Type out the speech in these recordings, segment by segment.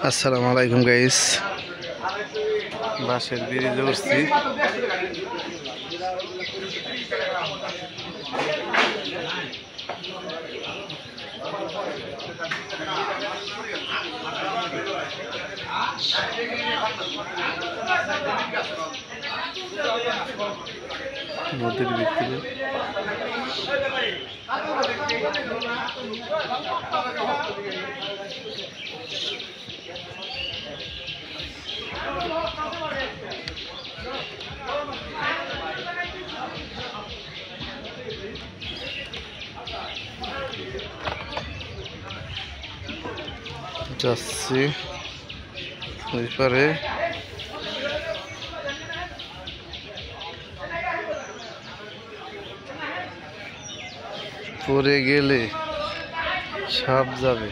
আসসালামু আলাইকুম গাইস, বাসের ব্রিজে উঠছি। নদীর ভিতরে যাচ্ছি ওই পারে। পরে গেলে সাপ যাবে।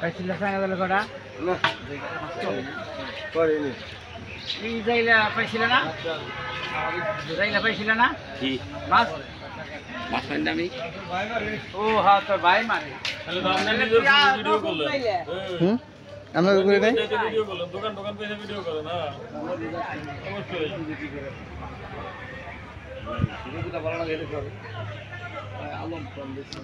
পাইছিলা সাঙ্গালে কটা না করিনি। এই যাইলা পাইছিলা না? যাইলা পাইছিলা না? কি মাছ? মাছ পাইন আমি। ও হ্যাঁ, তোর ভাই মানে। তাহলে তো আমরা নিজে ভিডিও করলাম। আমরা করে নাই ভিডিও করলাম, দোকান পেয়ে ভিডিও করো না অবশ্যই। ভিডিওটা ভালো লাগে দেখো। আলম ফোন দিছে।